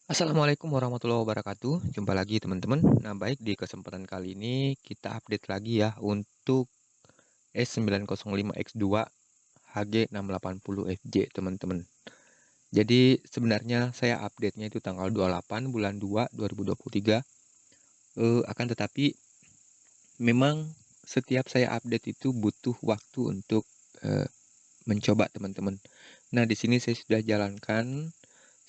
Assalamualaikum warahmatullahi wabarakatuh. Jumpa lagi teman-teman. Nah, baik di kesempatan kali ini kita update lagi ya untuk S905X2 HG680FJ teman-teman. Jadi sebenarnya saya update-nya itu tanggal 28 bulan 2 2023. Akan tetapi memang setiap saya update itu butuh waktu untuk eh, mencoba teman-teman. Nah, di sini saya sudah jalankan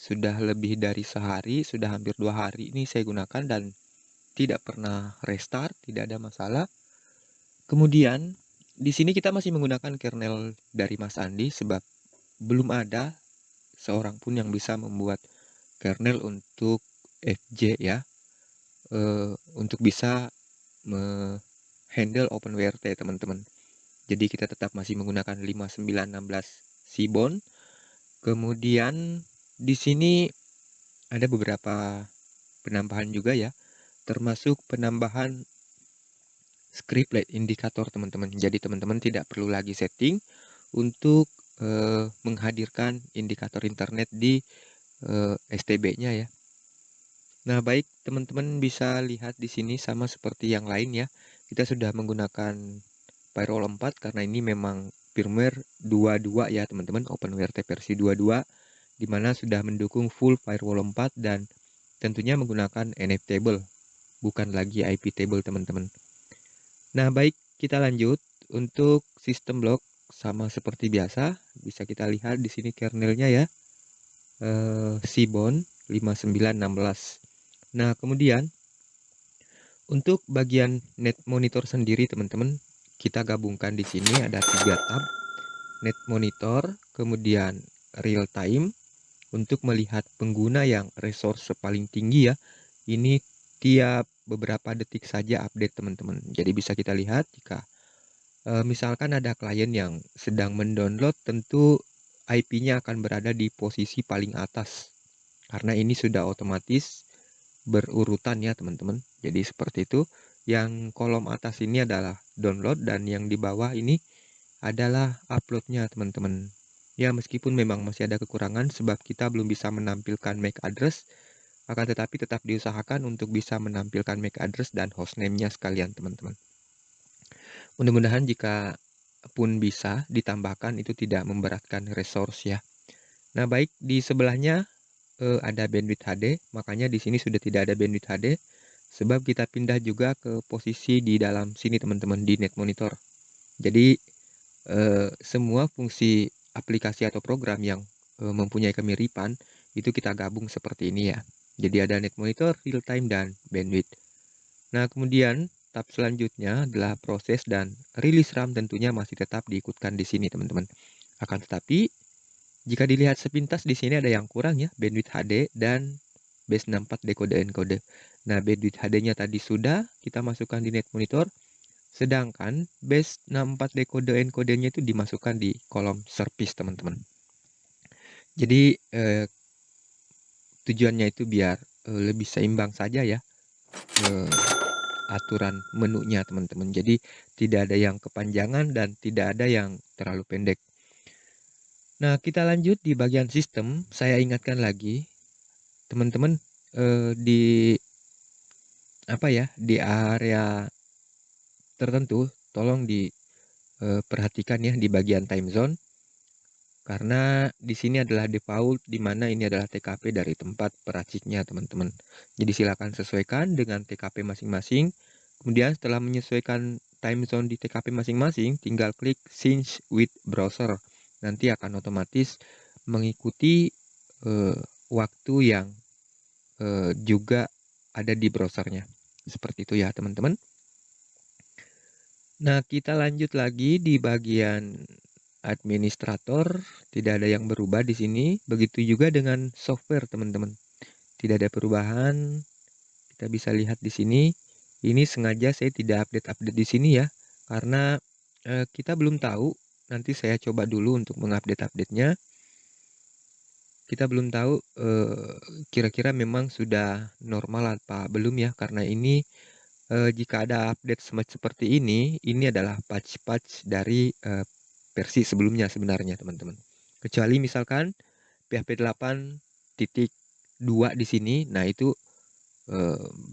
sudah lebih dari sehari, sudah hampir 2 hari ini saya gunakan dan tidak pernah restart, tidak ada masalah. Kemudian di sini kita masih menggunakan kernel dari Mas Andi sebab belum ada seorang pun yang bisa membuat kernel untuk FJ ya, untuk bisa handle OpenWRT teman-teman. Jadi kita tetap masih menggunakan 5916 Seaborn. Kemudian di sini ada beberapa penambahan juga ya, termasuk penambahan script light indikator teman-teman. Jadi teman-teman tidak perlu lagi setting untuk menghadirkan indikator internet di STB-nya ya. Nah, baik teman-teman bisa lihat di sini sama seperti yang lain ya. Kita sudah menggunakan firewall 4 karena ini memang firmware 22 ya teman-teman, OpenWRT versi 22 di mana sudah mendukung full firewall 4 dan tentunya menggunakan NF table, bukan lagi IP table teman-teman. Nah, baik, kita lanjut. Untuk sistem block sama seperti biasa, bisa kita lihat di sini kernelnya ya, Seaborn 5916. Nah, kemudian untuk bagian net monitor sendiri teman-teman, kita gabungkan di sini ada 3 tab, net monitor, kemudian real time untuk melihat pengguna yang resource paling tinggi ya. Ini tiap beberapa detik saja update teman-teman. Jadi bisa kita lihat jika misalkan ada klien yang sedang mendownload, tentu IP-nya akan berada di posisi paling atas. Karena ini sudah otomatis berurutan ya teman-teman. Jadi seperti itu. Yang kolom atas ini adalah download dan yang di bawah ini adalah uploadnya teman-teman. Ya meskipun memang masih ada kekurangan sebab kita belum bisa menampilkan MAC address, akan tetapi tetap diusahakan untuk bisa menampilkan MAC address dan hostname-nya sekalian teman-teman. Mudah-mudahan jika pun bisa ditambahkan itu tidak memberatkan resource ya. Nah, baik di sebelahnya ada bandwidth HD, makanya di sini sudah tidak ada bandwidth HD sebab kita pindah juga ke posisi di dalam sini teman-teman di net monitor. Jadi semua fungsi aplikasi atau program yang mempunyai kemiripan itu kita gabung seperti ini ya. Jadi ada net monitor, real time dan bandwidth. Nah, kemudian tab selanjutnya adalah proses dan rilis RAM tentunya masih tetap diikutkan di sini, teman-teman. Akan tetapi, jika dilihat sepintas di sini ada yang kurang ya, bandwidth HD dan base 64 dekode encode. Nah, bandwidth HD-nya tadi sudah kita masukkan di net monitor, sedangkan base 64 dekode encode-nya itu dimasukkan di kolom service, teman-teman. Jadi, tujuannya itu biar lebih seimbang saja ya. Aturan menunya teman-teman. Jadi tidak ada yang kepanjangan dan tidak ada yang terlalu pendek. Nah, kita lanjut di bagian sistem. Saya ingatkan lagi teman-teman di apa ya, di area tertentu tolong diperhatikan ya di bagian time zone karena di sini adalah default di mana ini adalah TKP dari tempat peraciknya teman-teman. Jadi silakan sesuaikan dengan TKP masing-masing. Kemudian setelah menyesuaikan time zone di TKP masing-masing, tinggal klik Sync with Browser. Nanti akan otomatis mengikuti waktu yang juga ada di browsernya. Seperti itu ya teman-teman. Nah, kita lanjut lagi di bagian administrator. Tidak ada yang berubah di sini. Begitu juga dengan software teman-teman. Tidak ada perubahan. Kita bisa lihat di sini. Ini sengaja saya tidak update-update di sini ya, karena kita belum tahu. Nanti saya coba dulu untuk mengupdate-update-nya. Kita belum tahu kira-kira memang sudah normal apa belum ya, karena ini jika ada update seperti ini adalah patch-patch dari versi sebelumnya sebenarnya teman-teman. Kecuali misalkan PHP 8.0 2 di sini, nah itu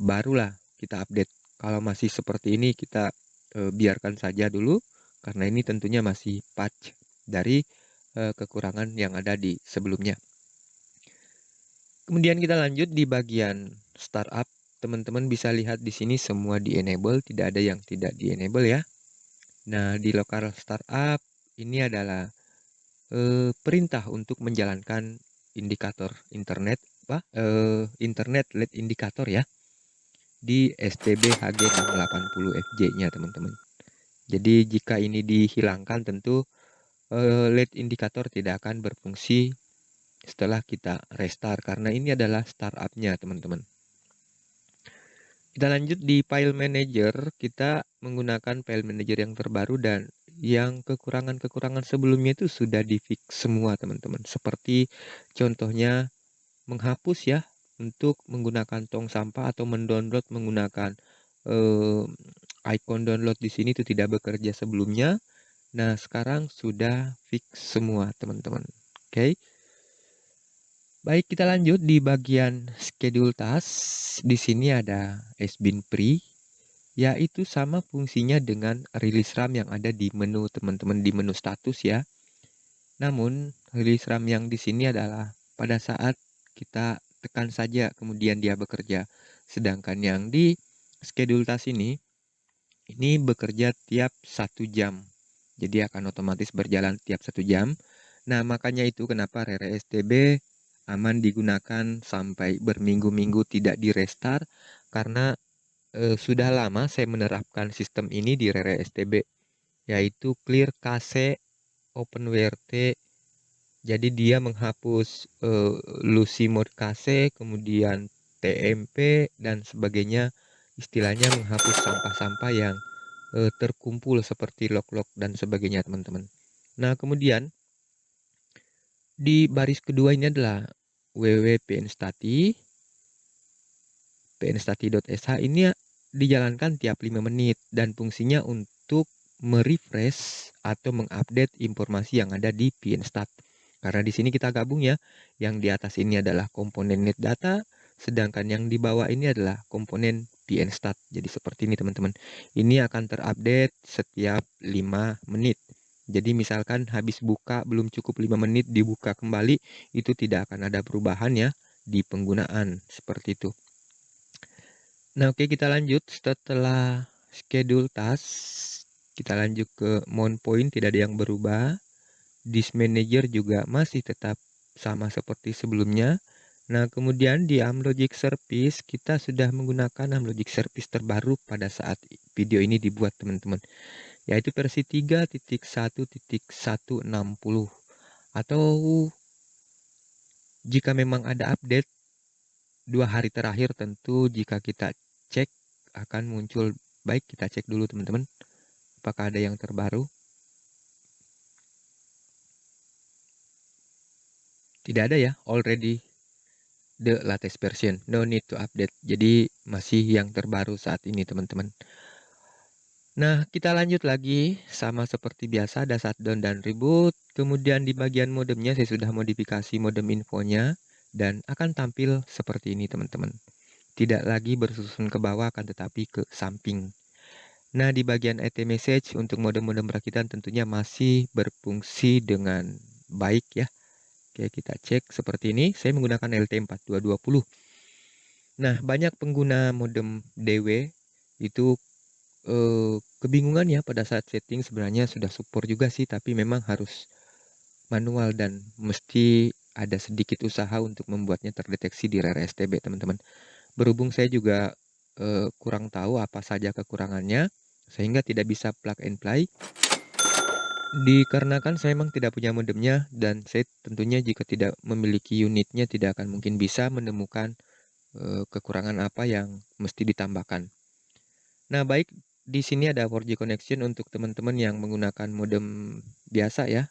barulah kita update. Kalau masih seperti ini kita biarkan saja dulu, karena ini tentunya masih patch dari kekurangan yang ada di sebelumnya. Kemudian kita lanjut di bagian startup. Teman-teman bisa lihat di sini semua di enable, tidak ada yang tidak di enable ya. Nah, di local startup ini adalah perintah untuk menjalankan indikator internet internet LED indikator ya di STB HG680FJ-nya teman-teman. Jadi jika ini dihilangkan tentu LED indikator tidak akan berfungsi setelah kita restart karena ini adalah startup-nya teman-teman. Kita lanjut di file manager, kita menggunakan file manager yang terbaru dan yang kekurangan-kekurangan sebelumnya itu sudah di-fix semua teman-teman. Seperti contohnya menghapus ya untuk menggunakan tong sampah atau mendownload menggunakan icon download di sini itu tidak bekerja sebelumnya. Nah, sekarang sudah fix semua teman-teman. Oke. Baik, kita lanjut di bagian schedule task. Di sini ada SBIN Pre, yaitu sama fungsinya dengan release RAM yang ada di menu teman-teman di menu status ya. Namun, release RAM yang di sini adalah pada saat kita tekan saja kemudian dia bekerja. Sedangkan yang di schedule task ini bekerja tiap 1 jam. Jadi akan otomatis berjalan tiap 1 jam. Nah, makanya itu kenapa Rere STB aman digunakan sampai berminggu-minggu tidak di restart karena sudah lama saya menerapkan sistem ini di Rere STB, yaitu clear KC OpenWRT. Jadi dia menghapus Lucy mode KC, kemudian TMP dan sebagainya, istilahnya menghapus sampah-sampah yang terkumpul seperti log-log dan sebagainya teman-teman. Nah, kemudian di baris kedua ini adalah www.pnstati. pnstati.sh ini dijalankan tiap 5 menit dan fungsinya untuk merefresh atau mengupdate informasi yang ada di pnstat. Karena di sini kita gabung ya, yang di atas ini adalah komponen net data, sedangkan yang di bawah ini adalah komponen pnstat. Jadi seperti ini teman-teman. Ini akan terupdate setiap 5 menit. Jadi misalkan habis buka belum cukup 5 menit dibuka kembali, itu tidak akan ada perubahan ya di penggunaan seperti itu. Nah, oke, kita lanjut setelah schedule task. Kita lanjut ke mount point, tidak ada yang berubah. Disk manager juga masih tetap sama seperti sebelumnya. Nah, kemudian di Amlogic Service kita sudah menggunakan Amlogic Service terbaru pada saat video ini dibuat teman-teman, yaitu versi 3.1.160. Atau jika memang ada update 2 hari terakhir, tentu jika kita cek akan muncul. Baik, kita cek dulu teman-teman apakah ada yang terbaru. Tidak ada ya, already the latest version, no need to update. Jadi masih yang terbaru saat ini teman-teman. Nah, kita lanjut lagi sama seperti biasa, ada shutdown dan reboot. Kemudian di bagian modemnya saya sudah modifikasi modem infonya dan akan tampil seperti ini teman-teman. Tidak lagi bersusun ke bawah akan tetapi ke samping. Nah, di bagian IT message untuk modem-modem rakitan tentunya masih berfungsi dengan baik ya. Oke, kita cek seperti ini. Saya menggunakan LT4220. Nah, banyak pengguna modem DW itu kebingungan ya pada saat setting. Sebenarnya sudah support juga sih, tapi memang harus manual dan mesti ada sedikit usaha untuk membuatnya terdeteksi di Rere STB teman-teman. Berhubung saya juga kurang tahu apa saja kekurangannya, sehingga tidak bisa plug and play. Dikarenakan saya memang tidak punya modemnya dan saya tentunya jika tidak memiliki unitnya tidak akan mungkin bisa menemukan kekurangan apa yang mesti ditambahkan. Nah, baik, di sini ada 4G connection untuk teman-teman yang menggunakan modem biasa ya.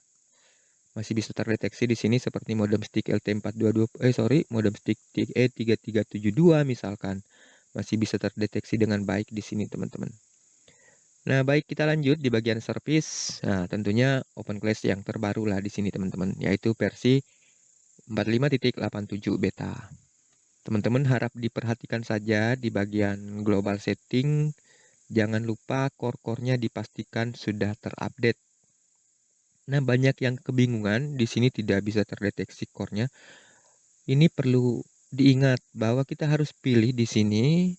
Masih bisa terdeteksi di sini seperti modem stick LT422 modem stick E3372 misalkan. Masih bisa terdeteksi dengan baik di sini teman-teman. Nah, baik, kita lanjut di bagian service. Nah, tentunya OpenClass yang terbaru lah di sini teman-teman, yaitu versi 45.87 beta. Teman-teman harap diperhatikan saja di bagian global setting, jangan lupa core-core-nya dipastikan sudah terupdate. Nah, banyak yang kebingungan, di sini tidak bisa terdeteksi core-nya. Ini perlu diingat bahwa kita harus pilih di sini.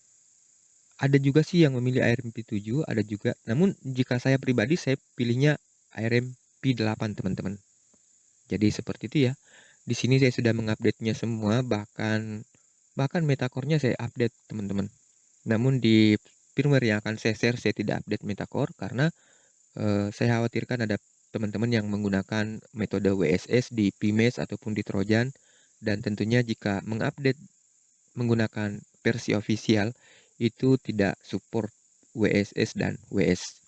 Ada juga sih yang memilih ARMP7, ada juga. Namun jika saya pribadi, saya pilihnya ARMP8, teman-teman. Jadi seperti itu ya. Di sini saya sudah mengupdate-nya semua, bahkan metacore-nya saya update, teman-teman. Namun di firmware yang akan saya share, saya tidak update metacore karena saya khawatirkan ada teman-teman yang menggunakan metode WSS di PMES ataupun di Trojan, dan tentunya jika mengupdate menggunakan versi official itu tidak support WSS dan WS.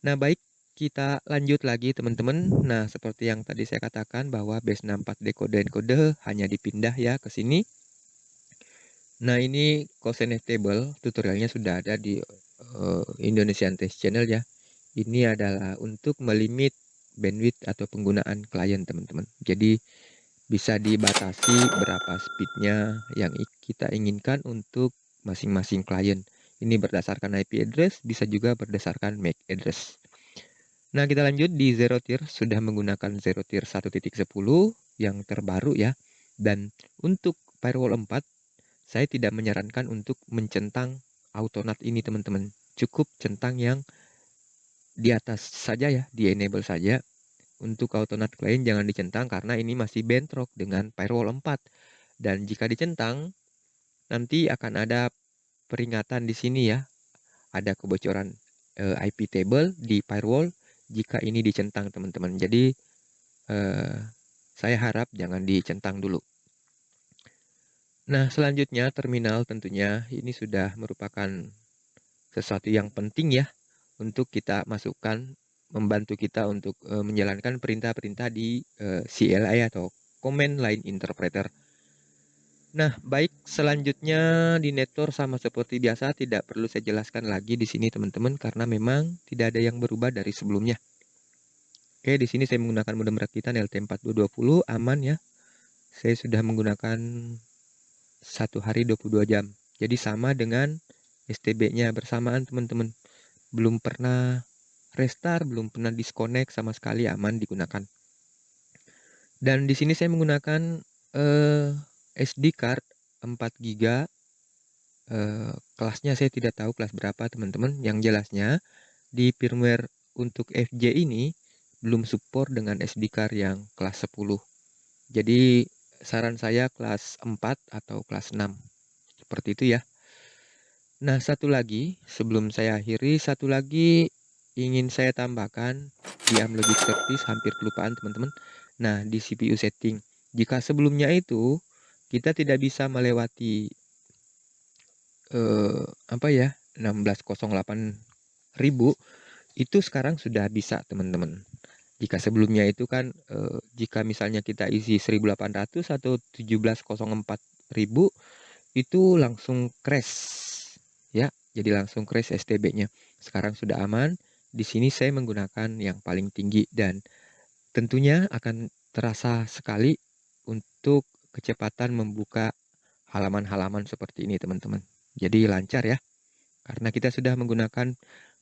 Nah, baik, kita lanjut lagi teman-teman. Nah, seperti yang tadi saya katakan bahwa base64 dekode hanya dipindah ya ke sini. Nah, ini CoSNF table tutorialnya sudah ada di Indonesian Test Channel ya. Ini adalah untuk melimit bandwidth atau penggunaan klien teman-teman. Jadi bisa dibatasi berapa speednya yang kita inginkan untuk masing-masing klien. Ini berdasarkan IP address, bisa juga berdasarkan MAC address. Nah, kita lanjut di zero tier, sudah menggunakan zero tier 1.10 yang terbaru ya. Dan untuk firewall 4, saya tidak menyarankan untuk mencentang autonat ini teman-teman. Cukup centang yang di atas saja ya, di enable saja. Untuk autonat client jangan dicentang karena ini masih bentrok dengan firewall 4. Dan jika dicentang, nanti akan ada peringatan di sini ya. Ada kebocoran IP table di firewall jika ini dicentang teman-teman. Jadi saya harap jangan dicentang dulu. Nah, selanjutnya terminal tentunya ini sudah merupakan sesuatu yang penting ya untuk kita masukkan, membantu kita untuk menjalankan perintah-perintah di CLI atau Command Line Interpreter. Nah, baik, selanjutnya di Nettor sama seperti biasa, tidak perlu saya jelaskan lagi di sini teman-teman karena memang tidak ada yang berubah dari sebelumnya. Oke, di sini saya menggunakan modem rakitan LT4220, aman ya. Saya sudah menggunakan 1 hari 22 jam. Jadi sama dengan STB-nya bersamaan teman-teman. Belum pernah restart, belum pernah disconnect, sama sekali aman digunakan. Dan di sini saya menggunakan SD card 4 GB. Kelasnya saya tidak tahu kelas berapa teman-teman. Yang jelasnya di firmware untuk FJ ini belum support dengan SD card yang kelas 10. Jadi saran saya kelas 4 atau kelas 6. Seperti itu ya. Nah, satu lagi sebelum saya akhiri, satu lagi ingin saya tambahkan di Amlogic Service, hampir kelupaan teman-teman. Nah, di CPU setting, jika sebelumnya itu kita tidak bisa melewati 1608.000, itu sekarang sudah bisa teman-teman. Jika sebelumnya itu kan jika misalnya kita isi 1800 atau 1704.000 itu langsung crash ya. Jadi langsung crash STB-nya. Sekarang sudah aman. Di sini saya menggunakan yang paling tinggi dan tentunya akan terasa sekali untuk kecepatan membuka halaman-halaman seperti ini teman-teman. Jadi lancar ya. Karena kita sudah menggunakan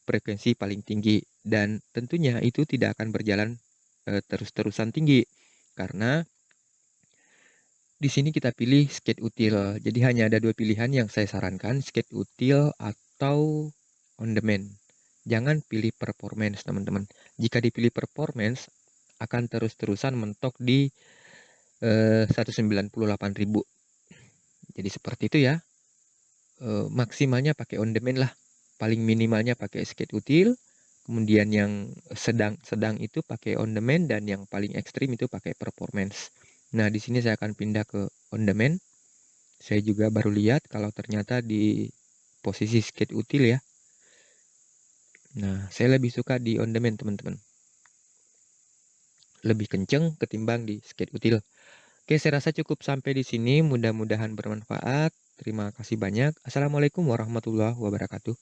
frekuensi paling tinggi dan tentunya itu tidak akan berjalan terus-terusan tinggi karena di sini kita pilih skate util. Jadi hanya ada 2 pilihan yang saya sarankan, skate util atau on demand. Jangan pilih performance teman-teman. Jika dipilih performance akan terus-terusan mentok di 198.000. Jadi seperti itu ya. Maksimalnya pakai on demand lah. Paling minimalnya pakai skate util. Kemudian yang sedang itu pakai on demand dan yang paling ekstrim itu pakai performance. Nah, di sini saya akan pindah ke on demand. Saya juga baru lihat kalau ternyata di posisi skate util ya. Nah, saya lebih suka di on demand teman-teman. Lebih kenceng ketimbang di skate util. Oke, saya rasa cukup sampai di sini. Mudah-mudahan bermanfaat. Terima kasih banyak. Assalamualaikum warahmatullahi wabarakatuh.